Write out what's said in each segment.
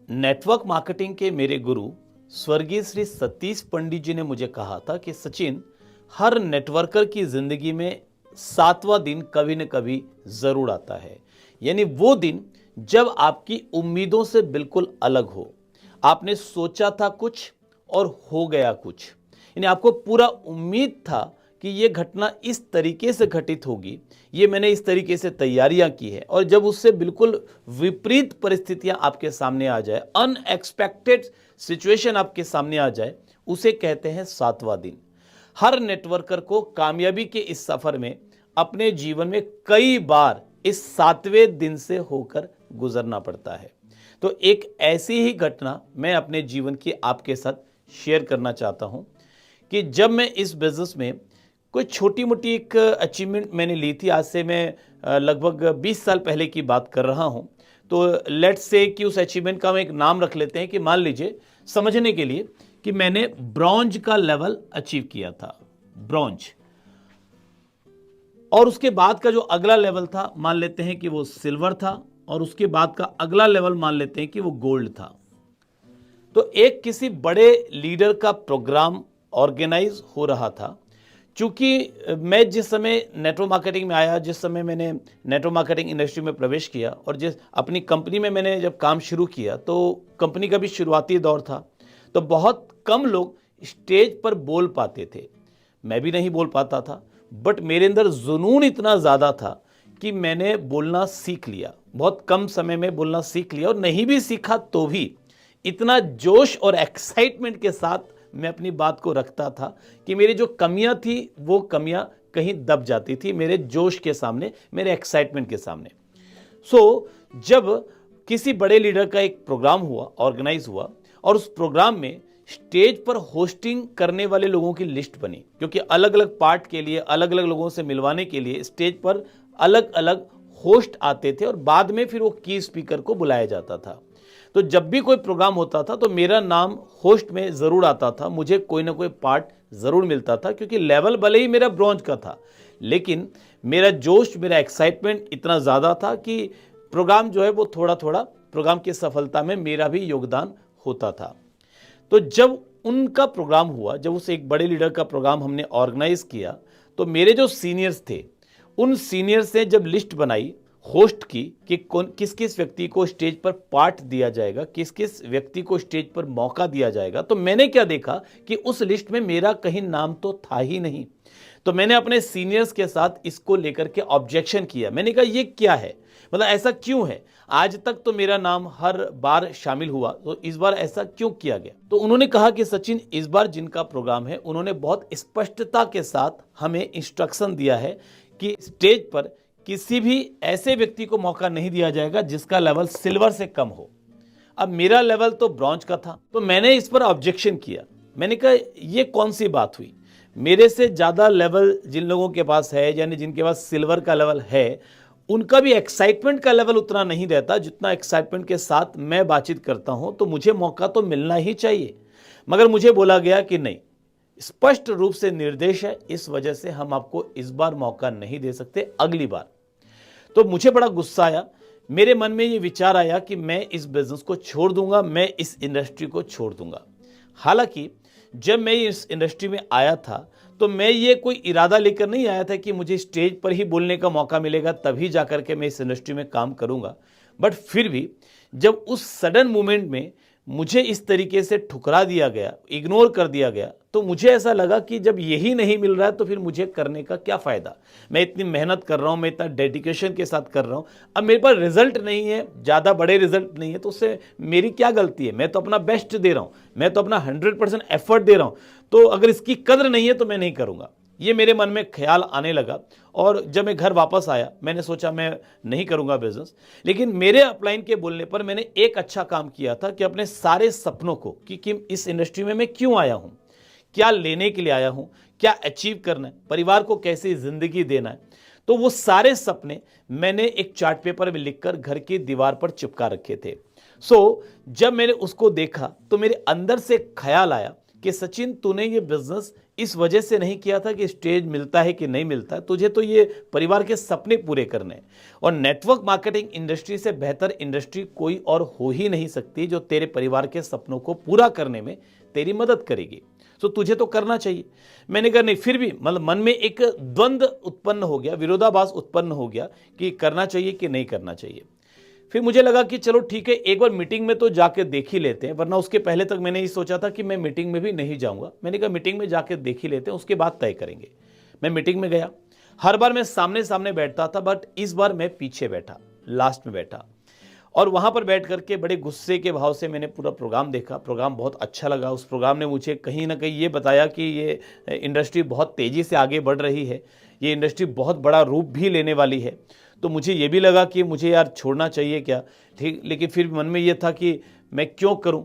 Network marketing के मेरे गुरु स्वर्गीय श्री सतीश पंडित जी ने मुझे कहा था कि सचिन, हर नेटवर्कर की जिंदगी में 7वां दिन कभी न कभी जरूर आता है। यानी वो दिन जब आपकी उम्मीदों से बिल्कुल अलग हो। आपने सोचा था कुछ और हो गया कुछ। यानी आपको पूरा उम्मीद था कि ये घटना इस तरीके से घटित होगी, ये मैंने इस तरीके से तैयारियां की है, और जब उससे बिल्कुल विपरीत परिस्थितियां आपके सामने आ जाए, अनएक्सपेक्टेड सिचुएशन आपके सामने आ जाए, उसे कहते हैं 7वां दिन। हर नेटवर्कर को कामयाबी के इस सफर में अपने जीवन में कई बार इस 7वें दिन से होकर गुजरना पड़ता है। तो एक ऐसी ही घटना मैं अपने जीवन की आपके साथ शेयर करना चाहता हूं कि जब मैं इस बिजनेस में कोई छोटी मोटी एक अचीवमेंट मैंने ली थी। आज से मैं लगभग 20 साल पहले की बात कर रहा हूं। तो लेट्स से कि उस अचीवमेंट का हम एक नाम रख लेते हैं कि मान लीजिए समझने के लिए कि मैंने ब्रॉन्ज का लेवल अचीव किया था, ब्रॉन्ज। और उसके बाद का जो अगला लेवल था मान लेते हैं कि वो सिल्वर था, और उसके बाद का अगला लेवल मान लेते हैं कि वो गोल्ड था। तो एक किसी बड़े लीडर का प्रोग्राम ऑर्गेनाइज हो रहा था। चूंकि मैं जिस समय नेटवर्क मार्केटिंग में आया, जिस समय मैंने नेटवर्क मार्केटिंग इंडस्ट्री में प्रवेश किया और जिस अपनी कंपनी में मैंने जब काम शुरू किया, तो कंपनी का भी शुरुआती दौर था। तो बहुत कम लोग स्टेज पर बोल पाते थे, मैं भी नहीं बोल पाता था। बट मेरे अंदर जुनून इतना ज़्यादा था कि मैंने बोलना सीख लिया, बहुत कम समय में बोलना सीख लिया। और नहीं भी सीखा तो भी इतना जोश और एक्साइटमेंट के साथ मैं अपनी बात को रखता था कि मेरी जो कमियां थी वो कमियां कहीं दब जाती थी मेरे जोश के सामने, मेरे एक्साइटमेंट के सामने। जब किसी बड़े लीडर का एक प्रोग्राम हुआ, ऑर्गेनाइज हुआ, और उस प्रोग्राम में स्टेज पर होस्टिंग करने वाले लोगों की लिस्ट बनी, क्योंकि अलग अलग पार्ट के लिए, अलग अलग लोगों से मिलवाने के लिए स्टेज पर अलग अलग होस्ट आते थे, और बाद में फिर वो की स्पीकर को बुलाया जाता था। तो जब भी कोई प्रोग्राम होता था तो मेरा नाम होस्ट में जरूर आता था, मुझे कोई ना कोई पार्ट जरूर मिलता था, क्योंकि लेवल भले ही मेरा ब्रॉन्ज का था, लेकिन मेरा जोश, मेरा एक्साइटमेंट इतना ज़्यादा था कि प्रोग्राम जो है वो थोड़ा थोड़ा प्रोग्राम की सफलता में मेरा भी योगदान होता था। तो जब उनका प्रोग्राम हुआ, जब उस एक बड़े लीडर का प्रोग्राम हमने ऑर्गेनाइज किया, तो मेरे जो सीनियर्स थे, उन सीनियर्स ने जब लिस्ट बनाई होस्ट की कि कौन किस किस व्यक्ति को स्टेज पर पार्ट दिया जाएगा, किस किस व्यक्ति को स्टेज पर मौका दिया जाएगा, तो मैंने क्या देखा कि उस लिस्ट में मेरा कहीं नाम तो था ही नहीं। तो मैंने अपने सीनियर्स के साथ इसको लेकर के ऑब्जेक्शन किया। मैंने कहा ये क्या है, मतलब ऐसा क्यों है? आज तक तो मेरा नाम हर बार शामिल हुआ, तो इस बार ऐसा क्यों किया गया? तो उन्होंने कहा कि सचिन, इस बार जिनका प्रोग्राम है उन्होंने बहुत स्पष्टता के साथ हमें इंस्ट्रक्शन दिया है कि स्टेज पर किसी भी ऐसे व्यक्ति को मौका नहीं दिया जाएगा जिसका लेवल सिल्वर से कम हो। अब मेरा लेवल तो ब्रॉन्ज का था, तो मैंने इस पर ऑब्जेक्शन किया। मैंने कहा ये कौन सी बात हुई? मेरे से ज़्यादा लेवल जिन लोगों के पास है, यानी जिनके पास सिल्वर का लेवल है, उनका भी एक्साइटमेंट का लेवल उतना नहीं रहता जितना एक्साइटमेंट के साथ मैं बातचीत करता हूं। तो मुझे मौका तो मिलना ही चाहिए। मगर मुझे बोला गया कि नहीं, स्पष्ट रूप से निर्देश है, इस वजह से हम आपको इस बार मौका नहीं दे सकते, अगली बार। तो मुझे बड़ा गुस्सा आया। मेरे मन में ये विचार आया कि मैं इस बिजनेस को छोड़ दूंगा, मैं इस इंडस्ट्री को छोड़ दूंगा। हालांकि जब मैं इस इंडस्ट्री में आया था तो मैं ये कोई इरादा लेकर नहीं आया था कि मुझे स्टेज पर ही बोलने का मौका मिलेगा तभी जाकर के मैं इस इंडस्ट्री में काम करूंगा। बट फिर भी जब उस सडन मोमेंट में मुझे इस तरीके से ठुकरा दिया गया, इग्नोर कर दिया गया, तो मुझे ऐसा लगा कि जब यही नहीं मिल रहा है तो फिर मुझे करने का क्या फ़ायदा? मैं इतनी मेहनत कर रहा हूँ, मैं इतना डेडिकेशन के साथ कर रहा हूँ, अब मेरे पास रिजल्ट नहीं है, ज़्यादा बड़े रिजल्ट नहीं है, तो उससे मेरी क्या गलती है? मैं तो अपना बेस्ट दे रहा हूँ, मैं तो अपना 100% एफर्ट दे रहा हूँ। तो अगर इसकी कद्र नहीं है तो मैं नहीं करूँगा। ये मेरे मन में ख्याल आने लगा। और जब मैं घर वापस आया, मैंने सोचा मैं नहीं करूंगा बिजनेस। लेकिन मेरे अपलाइन के बोलने पर मैंने एक अच्छा काम किया था कि अपने सारे सपनों को, कि इस इंडस्ट्री में मैं क्यों आया हूं, क्या लेने के लिए आया हूं, क्या अचीव करना है, परिवार को कैसी जिंदगी देना है, तो वो सारे सपने मैंने एक चार्ट पेपर में लिखकर घर की दीवार पर चिपका रखे थे। जब मैंने उसको देखा तो मेरे अंदर से ख्याल आया कि सचिन, तूने ये बिजनेस इस वजह से नहीं किया था कि स्टेज मिलता है कि नहीं मिलता, तुझे तो ये परिवार के सपने पूरे करने हैं। और नेटवर्क मार्केटिंग इंडस्ट्री से बेहतर इंडस्ट्री कोई और हो ही नहीं सकती जो तेरे परिवार के सपनों को पूरा करने में तेरी मदद करेगी। तो तुझे तो करना चाहिए। मैंने कहा नहीं, फिर भी मतलब मन में एक द्वंद्व उत्पन्न हो गया, विरोधाभास उत्पन्न हो गया कि करना चाहिए कि नहीं करना चाहिए। फिर मुझे लगा कि चलो ठीक है, एक बार मीटिंग में तो जाके देख ही लेते हैं, वरना उसके पहले तक मैंने ये सोचा था कि मैं मीटिंग में भी नहीं जाऊंगा। मैंने कहा मीटिंग में जाके देख ही लेते हैं, उसके बाद तय करेंगे। मैं मीटिंग में गया। हर बार मैं सामने सामने बैठता था, बट इस बार मैं पीछे बैठा, लास्ट में बैठा। और वहां पर बैठ करके बड़े गुस्से के भाव से मैंने पूरा प्रोग्राम देखा। प्रोग्राम बहुत अच्छा लगा। उस प्रोग्राम ने मुझे कहीं ना कहीं ये बताया कि ये इंडस्ट्री बहुत तेज़ी से आगे बढ़ रही है, ये इंडस्ट्री बहुत बड़ा रूप भी लेने वाली है। तो मुझे ये भी लगा कि मुझे यार छोड़ना चाहिए क्या, ठीक, लेकिन फिर मन में ये था कि मैं क्यों करूं।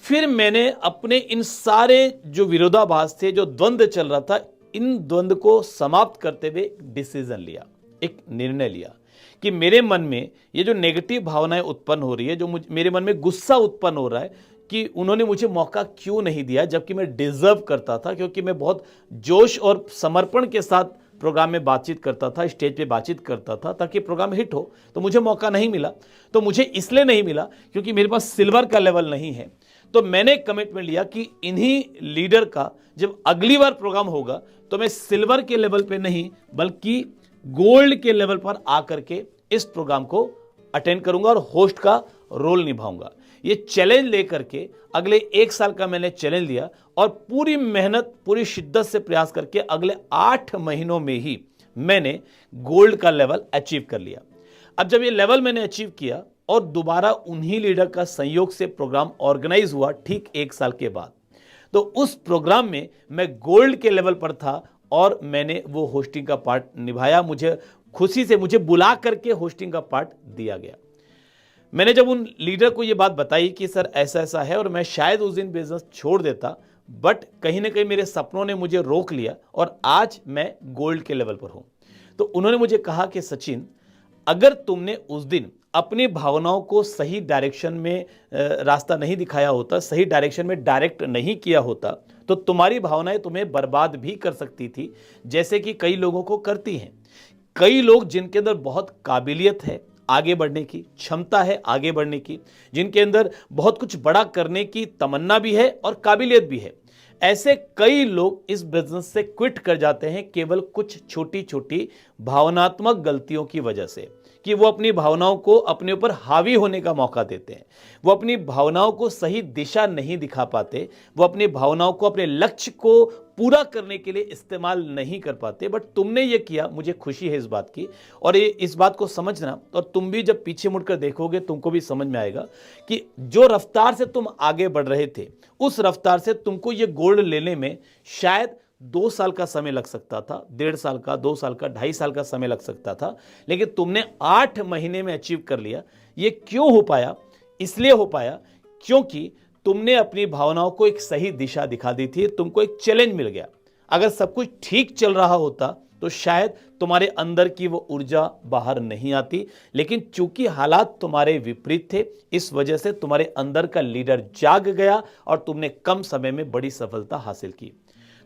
फिर मैंने अपने इन सारे जो विरोधाभास थे, जो द्वंद्व चल रहा था, इन द्वंद्व को समाप्त करते हुए डिसीजन लिया, एक निर्णय लिया कि मेरे मन में ये जो नेगेटिव भावनाएं उत्पन्न हो रही है, जो मेरे मन में गुस्सा उत्पन्न हो रहा है कि उन्होंने मुझे मौका क्यों नहीं दिया जबकि मैं डिजर्व करता था, क्योंकि मैं बहुत जोश और समर्पण के साथ प्रोग्राम में बातचीत करता था, स्टेज पे बातचीत करता था ताकि प्रोग्राम हिट हो। तो मुझे मौका नहीं मिला। तो मुझे इसलिए नहीं मिला क्योंकि मेरे पास सिल्वर का लेवल नहीं है। तो मैंने कमिटमेंट लिया कि इन्हीं लीडर का जब अगली बार प्रोग्राम होगा तो मैं सिल्वर के लेवल पे नहीं बल्कि गोल्ड के लेवल पर आकर के इस प्रोग्राम को अटेंड करूंगा और होस्ट का रोल निभाऊंगा। ये चैलेंज लेकर के अगले 1 साल का मैंने चैलेंज लिया और पूरी मेहनत, पूरी शिद्दत से प्रयास करके अगले 8 महीनों में ही मैंने गोल्ड का लेवल अचीव कर लिया। अब जब ये लेवल मैंने अचीव किया और दोबारा उन्हीं लीडर का संयोग से प्रोग्राम ऑर्गेनाइज हुआ ठीक 1 साल के बाद, तो उस प्रोग्राम में मैं गोल्ड के लेवल पर था और मैंने वो होस्टिंग का पार्ट निभाया। मुझे खुशी से मुझे बुला करके होस्टिंग का पार्ट दिया गया। मैंने जब उन लीडर को ये बात बताई कि सर ऐसा ऐसा है और मैं शायद उस दिन बिजनेस छोड़ देता, बट कहीं ना कहीं मेरे सपनों ने मुझे रोक लिया और आज मैं गोल्ड के लेवल पर हूं। तो उन्होंने मुझे कहा कि सचिन, अगर तुमने उस दिन अपनी भावनाओं को सही डायरेक्शन में रास्ता नहीं दिखाया होता, सही डायरेक्शन में डायरेक्ट नहीं किया होता, तो तुम्हारी भावनाएं तुम्हें बर्बाद भी कर सकती थी, जैसे कि कई लोगों को करती हैं। कई लोग जिनके अंदर बहुत काबिलियत है आगे बढ़ने की, क्षमता है आगे बढ़ने की, जिनके अंदर बहुत कुछ बड़ा करने की तमन्ना भी है और काबिलियत भी है, ऐसे कई लोग इस बिजनेस से क्विट कर जाते हैं केवल कुछ छोटी छोटी भावनात्मक गलतियों की वजह से, कि वो अपनी भावनाओं को अपने ऊपर हावी होने का मौका देते हैं। वो अपनी भावनाओं को सही दिशा नहीं दिखा पाते, वो अपनी भावनाओं को अपने लक्ष्य को पूरा करने के लिए इस्तेमाल नहीं कर पाते। बट तुमने ये किया, मुझे खुशी है इस बात की। और ये इस बात को समझना, और तुम भी जब पीछे मुड़कर देखोगे तुमको भी समझ में आएगा कि जो रफ्तार से तुम आगे बढ़ रहे थे, उस रफ्तार से तुमको ये गोल्ड लेने में शायद 2 साल का समय लग सकता था, 1.5 साल का, 2 साल का, 2.5 साल का समय लग सकता था, लेकिन तुमने 8 महीने में अचीव कर लिया। ये क्यों हो पाया? इसलिए हो पाया क्योंकि तुमने अपनी भावनाओं को एक सही दिशा दिखा दी थी, तुमको एक चैलेंज मिल गया। अगर सब कुछ ठीक चल रहा होता तो शायद तुम्हारे अंदर की वो ऊर्जा बाहर नहीं आती, लेकिन चूंकि हालात तुम्हारे विपरीत थे, इस वजह से तुम्हारे अंदर का लीडर जाग गया और तुमने कम समय में बड़ी सफलता हासिल की।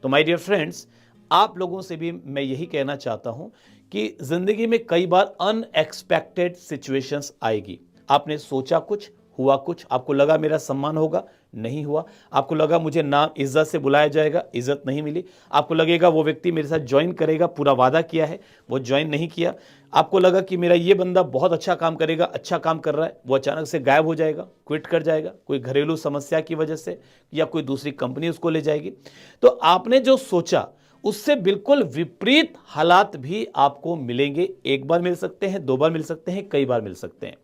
तो माय डियर फ्रेंड्स, आप लोगों से भी मैं यही कहना चाहता हूं कि जिंदगी में कई बार अनएक्सपेक्टेड सिचुएशंस आएगी। आपने सोचा कुछ, हुआ कुछ। आपको लगा मेरा सम्मान होगा, नहीं हुआ। आपको लगा मुझे नाम इज्जत से बुलाया जाएगा, इज्जत नहीं मिली। आपको लगेगा वो व्यक्ति मेरे साथ ज्वाइन करेगा, पूरा वादा किया है, वो ज्वाइन नहीं किया। आपको लगा कि मेरा ये बंदा बहुत अच्छा काम करेगा, अच्छा काम कर रहा है, वो अचानक से गायब हो जाएगा, क्विट कर जाएगा, कोई घरेलू समस्या की वजह से, या कोई दूसरी कंपनी उसको ले जाएगी। तो आपने जो सोचा उससे बिल्कुल विपरीत हालात भी आपको मिलेंगे। एक बार मिल सकते हैं, 2 बार मिल सकते हैं, कई बार मिल सकते हैं।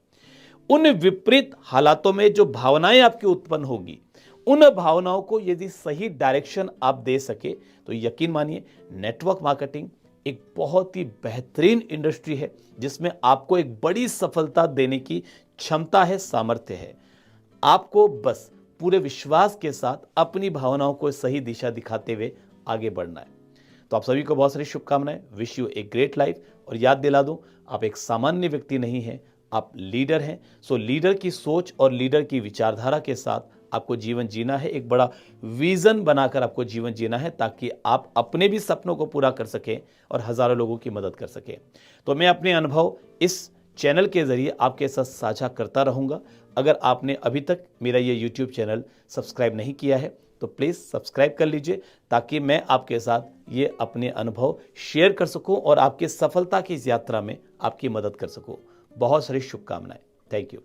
उन विपरीत हालातों में जो भावनाएं आपकी उत्पन्न होगी, उन भावनाओं को यदि सही डायरेक्शन आप दे सके तो यकीन मानिए, नेटवर्क मार्केटिंग एक बहुत ही बेहतरीन इंडस्ट्री है जिसमें आपको एक बड़ी सफलता देने की क्षमता है, सामर्थ्य है। आपको बस पूरे विश्वास के साथ अपनी भावनाओं को सही दिशा दिखाते हुए आगे बढ़ना है। तो आप सभी को बहुत सारी शुभकामनाएं। Wish U a great life. और याद दिला दूं, आप एक सामान्य व्यक्ति नहीं हैं, आप लीडर हैं। सो लीडर की सोच और लीडर की विचारधारा के साथ आपको जीवन जीना है, एक बड़ा विजन बनाकर आपको जीवन जीना है, ताकि आप अपने भी सपनों को पूरा कर सकें और हजारों लोगों की मदद कर सकें। तो मैं अपने अनुभव इस चैनल के जरिए आपके साथ साझा करता रहूंगा। अगर आपने अभी तक मेरा ये यूट्यूब चैनल सब्सक्राइब नहीं किया है तो प्लीज़ सब्सक्राइब कर लीजिए, ताकि मैं आपके साथ ये अपने अनुभव शेयर कर सकूं और आपकी सफलता की इस यात्रा में आपकी मदद कर सकूं। बहुत सारी शुभकामनाएं। Thank you.